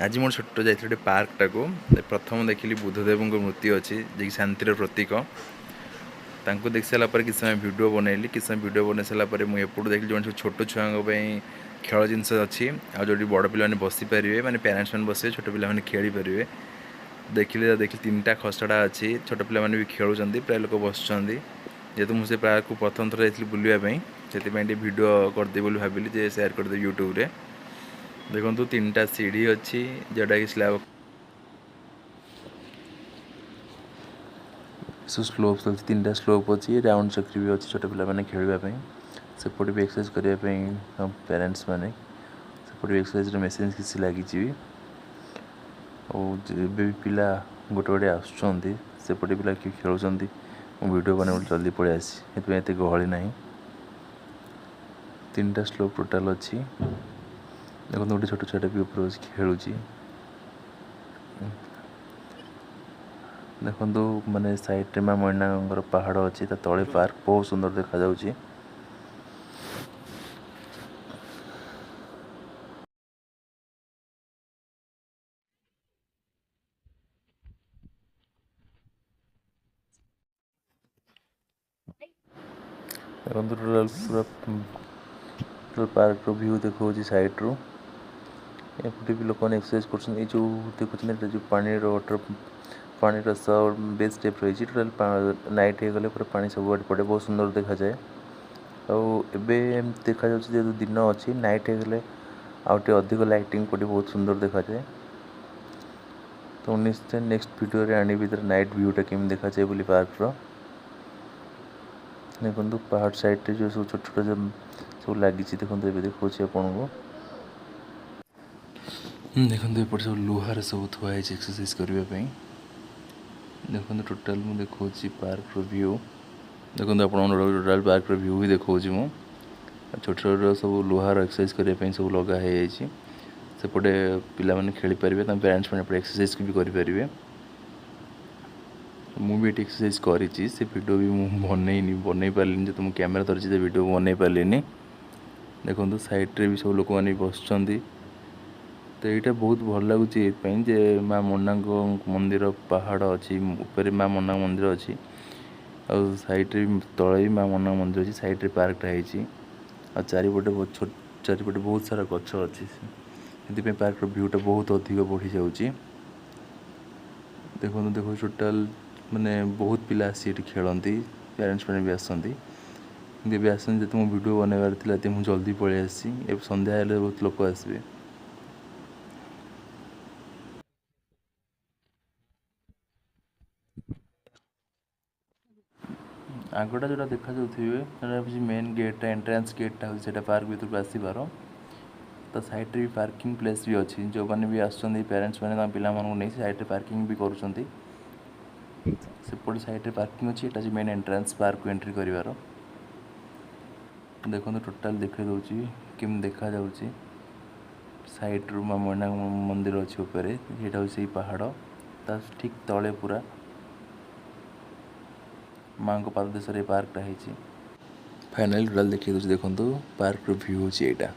आज मोर छोट जाइए पार्क टाको प्रथम देखिली बुद्धदेव मूर्ति अच्छी जी शांतिर प्रतीक तांको देख सारा किसी समय वीडियो बनैली किसी समय वीडियो बन सारापर मुझे देखिली जो सब छोट छुआ खेल जिनस अच्छी आ जो बड़ पे बसी पारे माने पेरेंट्स मैंने बसे छोट पे खेली पारे देखिले देखिए 3टा खसड़ा अच्छी छोट पे भी खेलुँच प्राय लोक बस जेहेतु मुझे पार्क को प्रथम थर जाइए बुलायापी से वीडियो करदे भाविली सेयार करदे यूट्यूब रे देखो 3टा सीढ़ी अच्छी जोटा कि स्लैब स्लोप 3टा स्लोप अच्छी राउंड चक्री भी अच्छी छोट पे खेलवाई सेपटे भी एक्सरसाइज करने पेरेंट्स मैंने सेपटे भी एक्सरसाइज मेसीन किसी लगी भी पिला गोटे गोटे आसपटे पिला किए खेलुँच वीडियो बने जल्दी पलि आसी ये गहली ना 3टा स्लोप टोटाल अच्छी देखो गोटे छोट छुआटा भी ऊपर खेलु देखो माने साइड में माँ मईना पहाड़ अच्छी तले पार्क बहुत सुंदर देखा जाउची। देखो टोटाल पूरा पार्क रो व्यू देखो साइड रू एपटे भी लोक एक्सरसाइज कर जो देखुं जो पानी वाटर पानी बेस टाइप रही टोटाल नाइट हो गले पूरा पानी सब पड़े बहुत सुंदर देखा जाए देखा जेहतु दिन अच्छी नाइट हो गले आउटे अधिक लाइटिंग पड़े बहुत सुंदर देखा जाए तो निश्चय नेक्स्ट वीडियो रे आनी भर नाइट व्यूटा केमी देखा जाए बोली पार्क रो देखो पहाड़ साइड जो सब छोट छोट सब लगी देखो देखो आपन को देखो एपटे सब लुहार सब थुआई एक्सरसाइज करने देखो टोटाल मुझे देखा पार्क व्यू देखो आप टोटाल पार्क व्यू भी देखा छोट छोट सब लुहार एक्सरसाइज करने सब लगा सेपटे पिला माने खेली पारे पेरेंट्स मैंने एक्सरसाइज भी करेंगे मुझे एक्सरसाइज करी से वीडियो भी मुझे बनई पारे जो तुम कैमेरा धरती से वीडियो बनई पारे देखो साइड रे भी सब लोक मैंने बस तो यहाँ बहुत भल लगुच माँ मना मंदिर पहाड़ अच्छी ऊपर माँ मना मंदिर अच्छी साइड तले भी माँ मना मंदिर अच्छी साइड पार्कटा है चारिपटे बहुत चारिपटे बहुत सारा गछ अच्छी से पार्क व्यूटा बहुत अधिक बढ़ी जाऊँगी देखो देखो टोटाल माने बहुत पिला आसी खेलती पेरेंट्स मैंने भी आसती भी आसती जो तुम वीडियो बनवार थी मुझे जल्दी पलि आसी सन्ध्या हेल्ले बहुत लोक आसवे आगटा जो देखा जाए मेन गेटा एंट्रेंस गेटा हो पार्क भर आसबार तो साइड भी पार्किंग प्लेस भी अच्छी जो मैंने भी आसुँच पेरेंट्स मैंने पिला नहीं साइड पार्किंग भी करुँच सेपटे साइड पार्किंग अच्छी यहाँ मेन एंट्रेंस पार्क को एंट्री कर देखो टोटाल देखा दूसरी केम देखा जाऊँगी साइड रू माँ मईना मंदिर अच्छी ऊपर यहाँ से पहाड़ ता ठीक तले पूरा माँ को पाद देश पार्कटा है फाइनाली टोटाल देखिए देखो पार्क व्यू हो यहाँ।